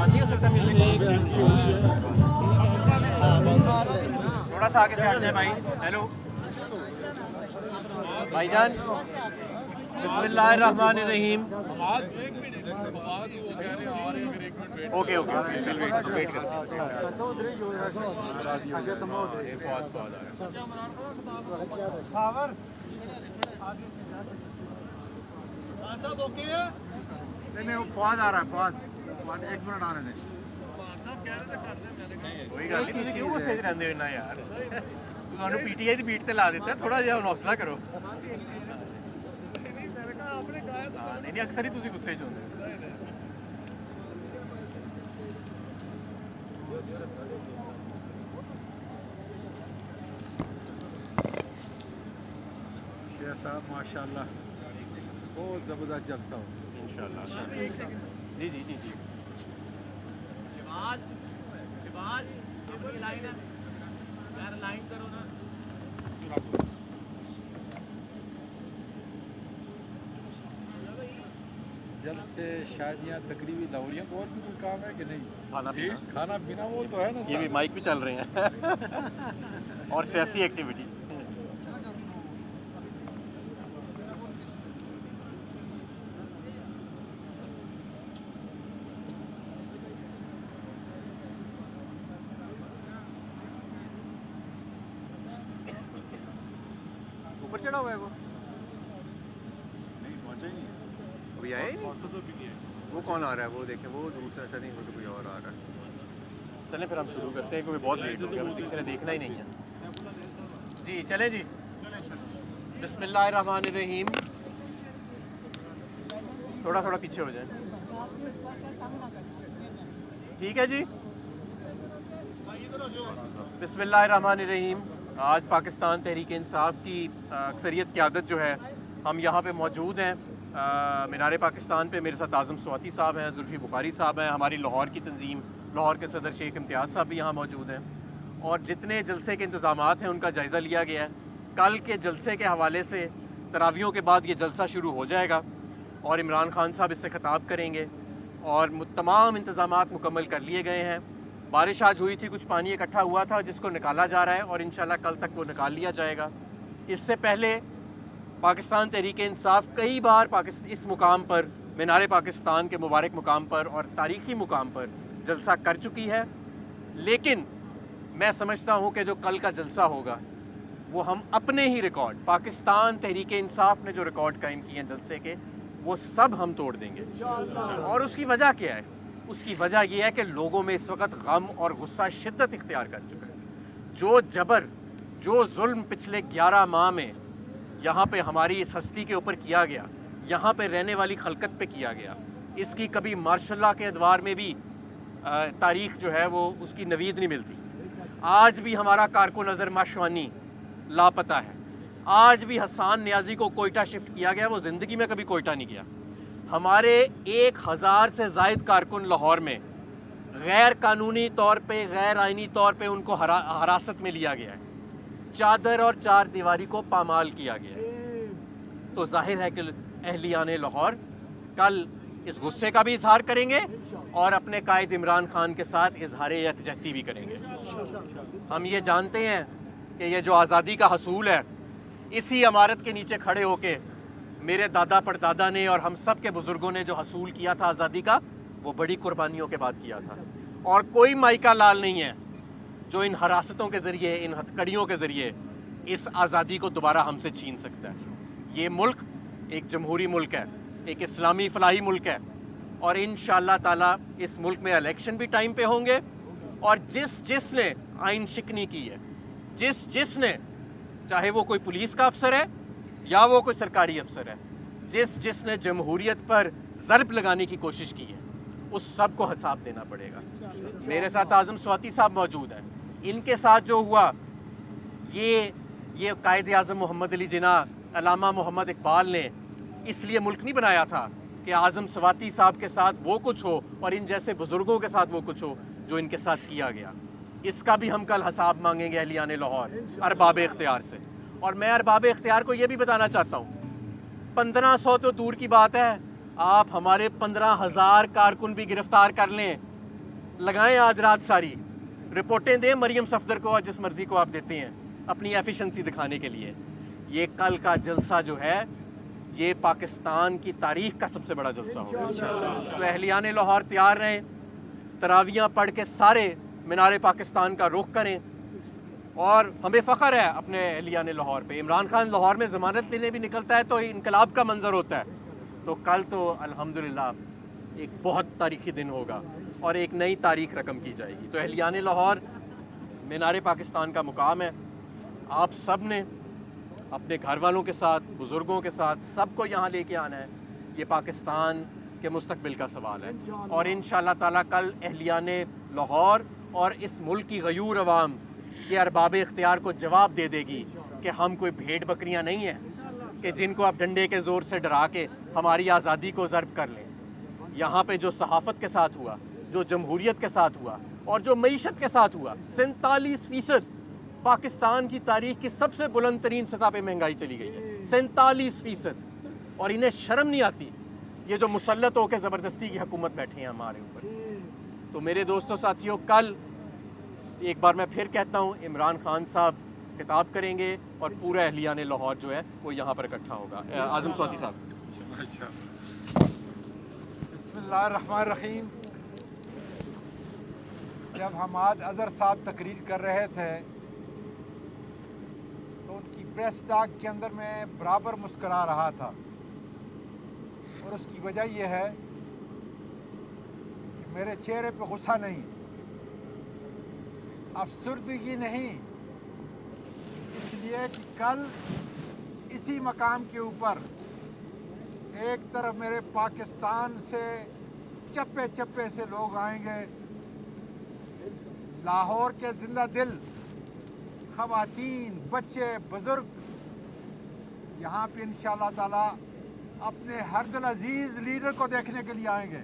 नहीं हो सकता म्यूजिक? थोड़ा सा आगे से हट जाए भाई। हेलो भाईजान, बिस्मिल्लाहिर्रहमानिर्रहीम। ओके ओके ओके, चल वेट करते हैं। नहीं वो फवाद आ रहा है, फवाद एक मिनट आने दें। कोई गल नहीं, तुसीं गुस्से च रहिंदे हो ना यार, तुहानूं पीटीआई दी बीट ते ला दित्ता, थोड़ा जिहा हौसला करो। नहीं नहीं, अक्सर ही तुसीं गुस्से च होंदे हो। शेख साहब माशाल्लाह बहुत ज़बरदस्त जलसा हो इंशाल्लाह। जी जी जी जी। जलसे शादियाँ तकरीबी लाहौरियों को और भी कोई काम है कि नहीं? खाना पीना, खाना पीना वो तो है ना ये भी माइक भी चल रहे हैं और सियासी एक्टिविटी। ऊपर चढ़ा हुआ है वो, नहीं पहुँचा ही नहीं है। अभी आया ही नहीं। वो कौन आ रहा है? वो देखें, वो दूर से अच्छा नहीं, वो तो कोई और आ रहा है। चलें फिर हम शुरू करते हैं क्योंकि बहुत लेट हो गया, मुझे किसी ने देखना ही नहीं है। जी चलें जी। बिस्मिल्लाहिर्रहमानिर्रहीम। थोड़ा थोड़ा पीछे हो जाए, ठीक है जी। बिस्मिल्लाहिर्रहमानिर्रहीम। आज पाकिस्तान तहरीक इंसाफ की अक्सरियत क़यादत जो है, हम यहाँ पे मौजूद हैं मीनार पाकिस्तान पे। मेरे साथ आज़म स्वाति साहब हैं, जुल्फ़ी बुखारी साहब हैं, हमारी लाहौर की तंजीम, लाहौर के सदर शेख इम्तियाज़ साहब भी यहाँ मौजूद हैं। और जितने जलसे के इंतज़ामात हैं उनका जायज़ा लिया गया है। कल के जलसे के हवाले से तरावियों के बाद ये जलसा शुरू हो जाएगा और इमरान खान साहब इससे ख़िताब करेंगे और तमाम इंतज़ामात मुकम्मल कर लिए गए हैं। बारिश आज हुई थी, कुछ पानी इकट्ठा हुआ था जिसको निकाला जा रहा है और इंशाल्लाह कल तक वो निकाल लिया जाएगा। इससे पहले पाकिस्तान तहरीक इंसाफ कई बार इस मुकाम पर, मीनार पाकिस्तान के मुबारक मुकाम पर और तारीख़ी मुकाम पर जलसा कर चुकी है। लेकिन मैं समझता हूँ कि जो कल का जलसा होगा वो हम अपने ही रिकॉर्ड, पाकिस्तान तहरीक इंसाफ ने जो रिकॉर्ड कायम किए हैं जलसे के, वो सब हम तोड़ देंगे। और उसकी वजह क्या है? उसकी वजह यह है कि लोगों में इस वक्त गम और गुस्सा शिद्दत इख्तियार कर चुका है। जो जबर, जो जुल्म पिछले 11 माह में यहाँ पे हमारी इस हस्ती के ऊपर किया गया, यहाँ पे रहने वाली खलकत पे किया गया, इसकी कभी मार्शल के अदवार में भी तारीख़ जो है वो उसकी नवीद नहीं मिलती। आज भी हमारा कारकुन अज़हर माशवानी लापता है। आज भी हसन नियाज़ी को कोयटा शिफ्ट किया गया, वो ज़िंदगी में कभी कोयटा नहीं गया। हमारे 1000 से ज़ायद कारकुन लाहौर में गैर कानूनी तौर पे, गैर आइनी तौर पे उनको हिरासत में लिया गया है। चादर और चार दीवारी को पामाल किया गया है। तो जाहिर है कि अहलियान लाहौर कल इस गुस्से का भी इजहार करेंगे और अपने कायद इमरान खान के साथ इजहार यकजहती भी करेंगे। हम ये जानते हैं कि ये जो आज़ादी का हसूल है, इसी इमारत के नीचे खड़े होके मेरे दादा परदादा ने और हम सब के बुज़ुर्गों ने जो हसूल किया था आज़ादी का, वो बड़ी कुर्बानियों के बाद किया था। और कोई माइका लाल नहीं है जो इन हरासतों के ज़रिए, इन हथकड़ियों के ज़रिए इस आज़ादी को दोबारा हमसे छीन सकता है। ये मुल्क एक जमहूरी मुल्क है, एक इस्लामी फलाही मुल्क है और इंशाअल्लाह ताला इस मुल्क में इलेक्शन भी टाइम पे होंगे। और जिसने आइन शिकनी की है, जिसने, चाहे वो कोई पुलिस का अफसर है या वो कोई सरकारी अफसर है, जिसने जमहूरियत पर ज़रब लगाने की कोशिश की है, उस सब को हिसाब देना पड़ेगा। मेरे साथ आज़म स्वाति साहब मौजूद हैं। इनके साथ जो हुआ, ये कायद आज़म मोहम्मद अली जिन्ना, अल्लामा मोहम्मद इकबाल ने इसलिए मुल्क नहीं बनाया था कि आज़म स्वाति साहब के साथ वो कुछ हो और इन जैसे बुज़ुर्गों के साथ वो कुछ हो जो इनके साथ किया गया। इसका भी हम कल हिसाब मांगेंगे अहलियान लाहौर, अरबाब इख्तियार से। और मैं अरबाब इख्तियार को ये भी बताना चाहता हूँ, 1500 तो दूर की बात है, आप हमारे 15,000 कारकुन भी गिरफ्तार कर लें, लगाएं आज रात सारी, रिपोर्टें दें मरियम सफदर को और जिस मर्जी को आप देते हैं अपनी एफिशिएंसी दिखाने के लिए। ये कल का जलसा जो है ये पाकिस्तान की तारीख का सबसे बड़ा जलसा होगा। तो अहलियान लाहौर तैयार रहें, तरावियाँ पढ़ के सारे मीनार पाकिस्तान का रुख करें। और हमें फ़ख्र है अपने अहलियान लाहौर पे। इमरान खान लाहौर में ज़मानत लेने भी निकलता है तो इनकलाब का मंजर होता है। तो कल तो अल्हम्दुलिल्लाह एक बहुत तारीख़ी दिन होगा और एक नई तारीख रकम की जाएगी। तो अहलियान लाहौर मीनार पाकिस्तान का मुकाम है। आप सब ने अपने घर वालों के साथ, बुज़ुर्गों के साथ, सबको यहाँ लेके आना है। ये पाकिस्तान के मुस्तकबिल का सवाल है और इंशाअल्लाह ताला कल अहलियान लाहौर और इस मुल्क की गयूर अवाम के अरबाब इख्तियार को जवाब दे देगी कि हम कोई भेड़ बकरियाँ नहीं हैं कि जिनको आप डंडे के ज़ोर से डरा के हमारी आज़ादी को ज़र्ब कर लें। यहाँ पे जो सहाफ़त के साथ हुआ, जो जमहूरियत के साथ हुआ और जो मईशत के साथ हुआ, 47% पाकिस्तान की तारीख की सबसे बुलंद तरीन सतह पे महंगाई चली गई है, 47%। और इन्हें शर्म नहीं आती, ये जो मुसल्लत होकर ज़बरदस्ती की हुकूमत बैठे हैं हमारे ऊपर। तो मेरे दोस्तों साथियों, कल एक बार मैं फिर कहता हूँ, इमरान खान साहब खिताब करेंगे और पूरा अहलियान लाहौर जो है वो यहाँ पर इकट्ठा होगा। आज़म स्वाति साहब। बिस्मिल्लाहिर्रहमानिर्रहीम। जब हमाद अज़हर साहब तकरीर कर रहे थे तो उनकी प्रेस टॉक के अंदर मैं बराबर मुस्करा रहा था और उसकी वजह यह है कि मेरे चेहरे पे गुस्सा नहीं, अफसरदगी नहीं, इसलिए कि कल इसी मकाम के ऊपर एक तरफ मेरे पाकिस्तान से चप्पे चप्पे से लोग आएंगे, लाहौर के जिंदा दिल ख़वातीन, बच्चे, बुज़ुर्ग यहाँ पे इंशाअल्लाह ताला अपने हर दिल अजीज़ लीडर को देखने के लिए आएंगे।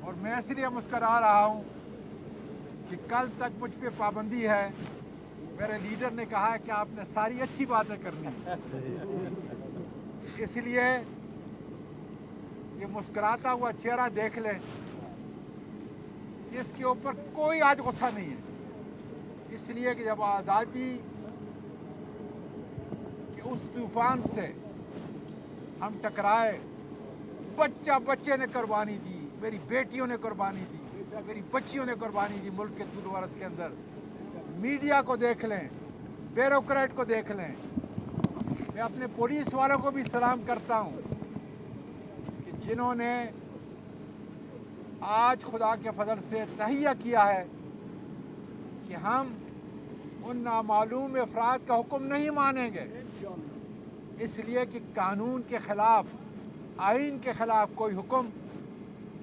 और मैं इसलिए मुस्करा रहा हूँ कि कल तक मुझ पे पाबंदी है। मेरे लीडर ने कहा है कि आपने सारी अच्छी बातें करनी है, इसलिए ये मुस्कुराता हुआ चेहरा देख लें कि इसके ऊपर कोई आज गुस्सा नहीं है। इसलिए कि जब आज़ादी के उस तूफान से हम टकराए, बच्चे ने कुर्बानी दी, मेरी बेटियों ने कुर्बानी दी, मेरी बच्चियों ने कुर्बानी दी मुल्क के तूल वरस के अंदर। मीडिया को देख लें, ब्यूरोक्रेट को देख लें। मैं अपने पुलिस वालों को भी सलाम करता हूँ कि जिन्होंने आज खुदा के फजल से तहिया किया है कि हम उन नामालूम अफराद का हुक्म नहीं मानेंगे, इसलिए कि कानून के ख़िलाफ़, आइन के ख़िलाफ़ कोई हुक्म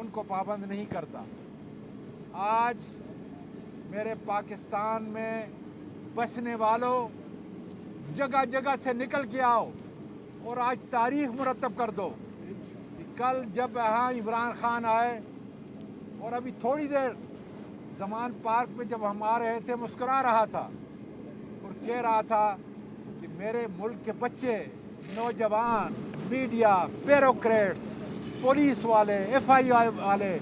उनको पाबंद नहीं करता। आज मेरे पाकिस्तान में बसने वालों, जगह जगह से निकल के आओ और आज तारीख़ मुरतब कर दो कि कल जब यहाँ इमरान खान आए और अभी थोड़ी देर ज़मान पार्क में जब हम आ रहे थे, मुस्कुरा रहा था और कह रहा था कि मेरे मुल्क के बच्चे, नौजवान, मीडिया, ब्यूरोक्रेट्स, पुलिस वाले, FII वाले,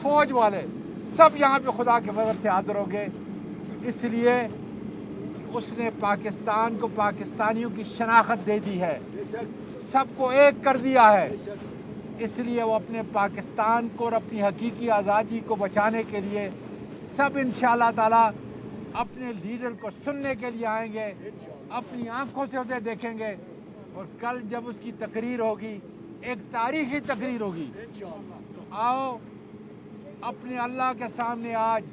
फ़ौज वाले, सब यहाँ पे खुदा के फजल से हाज़िर होंगे। इसलिए कि उसने पाकिस्तान को, पाकिस्तानियों की शनाख्त दे दी है, सबको एक कर दिया है। इसलिए वो अपने पाकिस्तान को और अपनी हकीकी आज़ादी को बचाने के लिए सब इंशाअल्लाह ताला अपने लीडर को सुनने के लिए आएंगे, अपनी आँखों से उसे देखेंगे। और कल जब उसकी तकरीर होगी, एक तारीख़ी तकरीर होगी, तो आओ अपने अल्लाह के सामने आज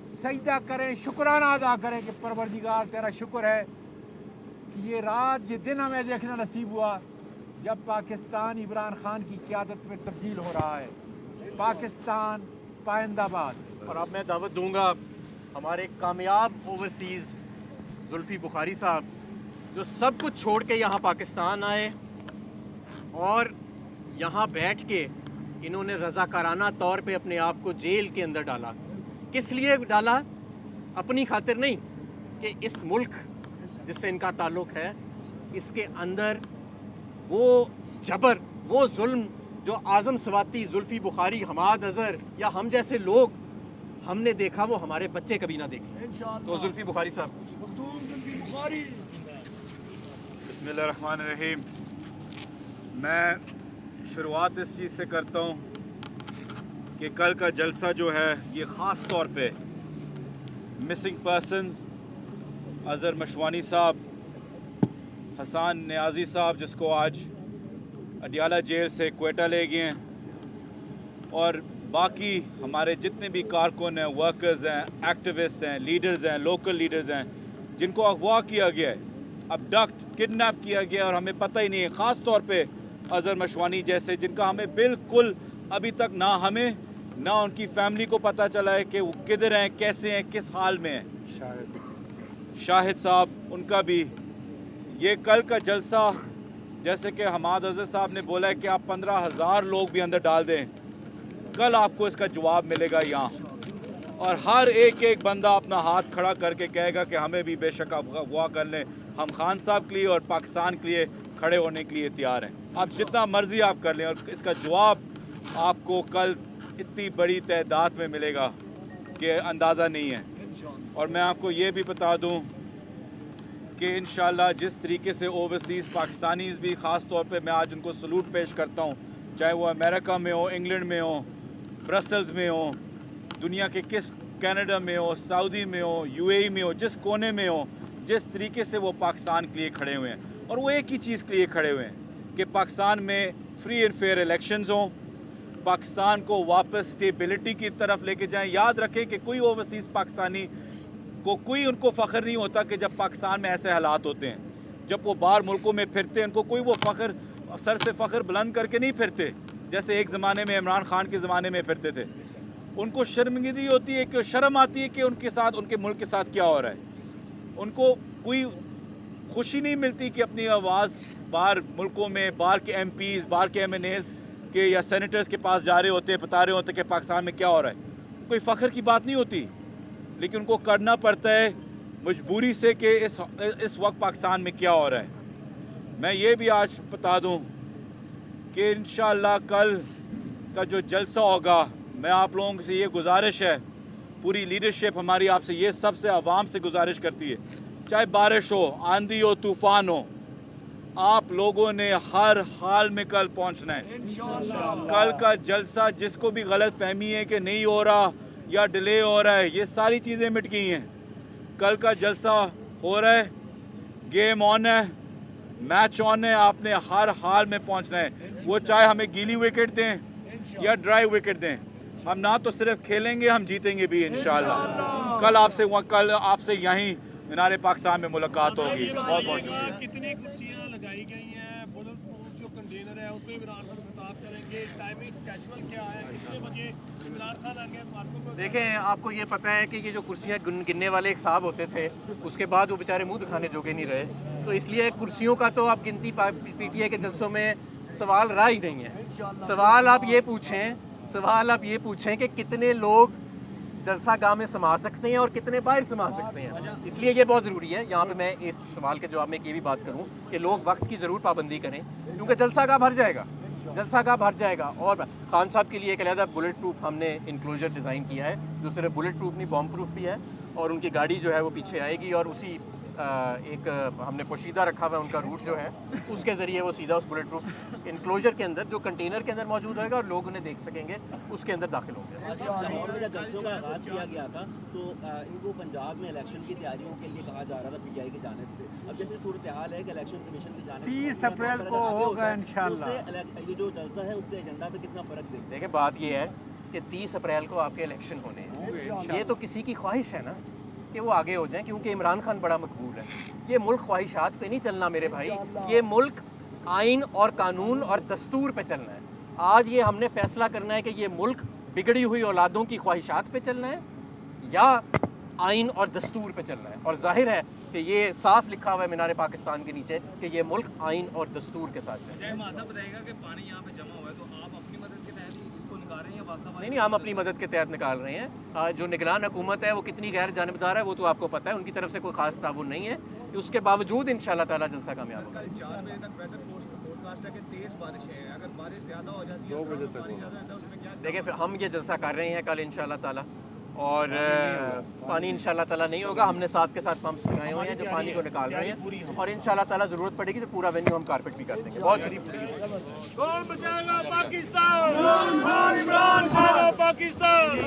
सजदा करें, शुक्राना अदा करें कि परवरदिगार तेरा शुक्र है कि ये रात, ये दिन हमें देखना नसीब हुआ जब पाकिस्तान इमरान खान की क़यादत में तब्दील हो रहा है। पाकिस्तान पाइंदाबाद। और अब मैं दावत दूंगा हमारे कामयाब ओवरसीज़ जुल्फ़ी बुखारी साहब, जो सब कुछ छोड़ के यहाँ पाकिस्तान आए और यहाँ बैठ के इन्होंने रज़ाकाराना तौर पे अपने आप को जेल के अंदर डाला। किस लिए डाला? अपनी खातिर नहीं, कि इस मुल्क जिससे इनका ताल्लुक़ है, इसके अंदर वो जबर, वो जुल्म जो आज़म स्वाति, जुल्फ़ी बुखारी, हमाद अज़हर या हम जैसे लोग ہم نے دیکھا وہ ہمارے بچے کبھی نہ دیکھیں. تو زلفی بخاری صاحب. بسم اللہ الرحمن الرحیم. میں شروعات اس چیز سے کرتا ہوں کہ کل کا جلسہ جو ہے یہ خاص طور پہ مسنگ پرسنز اظہر مشوانی صاحب، حسان نیازی صاحب جس کو آج اڈیالہ جیل سے کوئٹہ لے گئے ہیں، اور باقی ہمارے جتنے بھی کارکن ہیں، ورکرز ہیں، ایکٹیوسٹ ہیں، لیڈرز ہیں، لوکل لیڈرز ہیں جن کو اغوا کیا گیا ہے، ابڈکٹ کڈنیپ کیا گیا اور ہمیں پتہ ہی نہیں ہے، خاص طور پہ اظہر مشوانی جیسے جن کا ہمیں بالکل ابھی تک نہ ہمیں نہ ان کی فیملی کو پتہ چلا ہے کہ وہ کدھر ہیں، کیسے ہیں، کس حال میں ہیں. شاہد صاحب ان کا بھی یہ کل کا جلسہ جیسے کہ حماد اظہر صاحب نے بولا ہے کہ آپ 15,000 لوگ بھی اندر ڈال دیں، کل آپ کو اس کا جواب ملے گا یہاں، اور ہر ایک بندہ اپنا ہاتھ کھڑا کر کے کہے گا کہ ہمیں بھی بے شک اغوا کر لیں، ہم خان صاحب کے لیے اور پاکستان کے لیے کھڑے ہونے کے لیے تیار ہیں. آپ جتنا مرضی آپ کر لیں اور اس کا جواب آپ کو کل اتنی بڑی تعداد میں ملے گا کہ اندازہ نہیں ہے. اور میں آپ کو یہ بھی بتا دوں کہ انشاءاللہ جس طریقے سے اوورسیز پاکستانیز بھی خاص طور پہ میں آج ان کو سلوٹ پیش کرتا ہوں، چاہے وہ امریکہ میں ہو، انگلینڈ میں ہو، برسلز میں ہو، دنیا کے کس کینیڈا میں ہو، سعودی میں ہو، یو اے ای میں ہو، جس کونے میں ہو، جس طریقے سے وہ پاکستان کے لیے کھڑے ہوئے ہیں. اور وہ ایک ہی چیز کے لیے کھڑے ہوئے ہیں کہ پاکستان میں فری اینڈ فیئر الیکشنز ہوں، پاکستان کو واپس سٹیبلٹی کی طرف لے کے جائیں. یاد رکھیں کہ کوئی اوورسیز پاکستانی کو کوئی ان کو فخر نہیں ہوتا کہ جب پاکستان میں ایسے حالات ہوتے ہیں، جب وہ باہر ملکوں میں پھرتے ہیں ان کو کوئی وہ فخر سر سے فخر بلند کر کے نہیں پھرتے جیسے ایک زمانے میں عمران خان کے زمانے میں پھرتے تھے. ان کو شرمندگی ہوتی ہے کہ شرم آتی ہے کہ ان کے ساتھ، ان کے ملک کے ساتھ کیا ہو رہا ہے. ان کو کوئی خوشی نہیں ملتی کہ اپنی آواز باہر ملکوں میں، باہر کے ایم پیز، باہر کے ایم این ایز کے یا سینیٹرز کے پاس جا رہے ہوتے، بتا رہے ہوتے کہ پاکستان میں کیا ہو رہا ہے. کوئی فخر کی بات نہیں ہوتی، لیکن ان کو کرنا پڑتا ہے مجبوری سے کہ اس وقت پاکستان میں کیا ہو رہا ہے. میں یہ بھی آج بتا دوں کہ انشاءاللہ کل کا جو جلسہ ہوگا، میں آپ لوگوں سے یہ گزارش ہے، پوری لیڈرشپ ہماری آپ سے یہ سب سے عوام سے گزارش کرتی ہے، چاہے بارش ہو، آندھی ہو، طوفان ہو، آپ لوگوں نے ہر حال میں کل پہنچنا ہے. کل کا جلسہ جس کو بھی غلط فہمی ہے کہ نہیں ہو رہا یا ڈیلے ہو رہا ہے، یہ ساری چیزیں مٹ گئی ہیں. کل کا جلسہ ہو رہا ہے، گیم آن ہے، میچ آن ہے. آپ نے ہر حال میں پہنچنا ہے، وہ چاہے ہمیں گیلی وکٹ دیں یا ڈرائی وکٹ دیں، ہم نہ تو صرف کھیلیں گے، ہم جیتیں گے بھی انشاءاللہ. کل آپ سے یہیں مینار پاکستان میں ملاقات ہوگی. بہت بہت شکریہ. کتنی کرسیاں لگائی گئی ہیں؟ بلٹ پروف جو کنٹینر ہے اس میں عمران خان خطاب کریں گے، ٹائمنگ اسکیجول کیا ہے، کتنے بجے عمران خان آئیں گے؟ پارکوں کو دیکھیں، آپ کو یہ پتہ ہے کہ یہ جو کرسیاں گننے والے ایک صاحب ہوتے تھے، اس کے بعد وہ بیچارے منہ دکھانے جوگے نہیں رہے، تو اس لیے کرسیوں کا تو آپ گنتی پی ٹی اے کے جلسوں میں سوال رہا ہی نہیں ہے. سوال آپ یہ پوچھیں کہ کتنے لوگ جلسہ گاہ میں سما سکتے ہیں اور کتنے باہر سما سکتے ہیں. اس لیے یہ بہت ضروری ہے یہاں پہ میں اس سوال کے جواب میں یہ بھی بات کروں کہ لوگ وقت کی ضرور پابندی کریں، کیونکہ جلسہ گاہ بھر جائے گا. اور خان صاحب کے لیے ایک علیحدہ بلٹ پروف ہم نے انکلوژر ڈیزائن کیا ہے، جو صرف بلٹ پروف نہیں، بام پروف بھی ہے، اور ان کی گاڑی جو ہے وہ پیچھے آئے گی، اور اسی ایک ہم نے پوشیدہ رکھا ہوا ہے ان کا روٹ جو ہے، اس کے ذریعے وہ سیدھا اس بلٹ پروف انکلوژر کے اندر جو کنٹینر کے اندر موجود ہوئے گا اور لوگ انہیں دیکھ سکیں گے، اس کے اندر داخل ہوں گے. لاہور میں جب جلسوں کا آغاز کیا گیا تھا تو ان کو پنجاب میں الیکشن کی تیاریوں کے لیے کہا جا رہا تھا پی ٹی آئی کی جانب سے. اب جیسے صورتحال ہے کہ الیکشن کمیشن کی جانب سے 30 اپریل کو ہوگا انشاءاللہ. یہ جو جلسہ ہے اس کے ایجنڈا پہ کتنا فرق دیکھتے ہیں؟ دیکھیں، بات یہ ہے کہ 30 اپریل کو آپ کے الیکشن ہونے ہیں. یہ تو کسی کی خواہش ہے نا کہ وہ آگے ہو جائیں، کیونکہ عمران خان بڑا مقبول ہے. یہ ملک خواہشات پہ نہیں چلنا میرے بھائی، یہ ملک آئین اور قانون اور دستور پہ چلنا ہے. آج یہ ہم نے فیصلہ کرنا ہے کہ یہ ملک بگڑی ہوئی اولادوں کی خواہشات پہ چلنا ہے یا آئین اور دستور پہ چلنا ہے. اور ظاہر ہے کہ یہ صاف لکھا ہوا ہے مینار پاکستان کے نیچے کہ یہ ملک آئین اور دستور کے ساتھ چلے. بتائے گا کہ پانی یہاں پہ جمع ہوا ہے تو آپ اپنی مدد کے تحت اس کو نکال رہے ہیں یا واقعہ؟ نہیں، ہم اپنی مدد کے تحت نکال رہے ہیں. جو نگران حکومت ہے وہ کتنی غیر جانبدار ہے وہ تو آپ کو پتہ ہے، ان کی طرف سے کوئی خاص تعاون نہیں ہے. اس کے باوجود انشاءاللہ تعالیٰ جلسہ کامیاب ہوگا. 4 بجے تک ویدر فورکاسٹ ہے کہ تیز بارش ہے، اگر بارش زیادہ ہو جاتی ہے 2 بجے تک اس میں کیا؟ دیکھیں، ہم یہ جلسہ کر رہے ہیں کل انشاءاللہ تعالیٰ، اور پانی انشاءاللہ تعالیٰ نہیں ہوگا. ہم نے ساتھ کے ساتھ پمپس لگائے ہوئے ہیں جو پانی کو نکال رہے ہیں, اور انشاءاللہ تعالیٰ ضرورت پڑے گی تو پورا وینیو ہم کارپیٹ بھی کر دیں گے. بہت شریف. کون بچائے گا پاکستان؟ عمران خان پاکستان.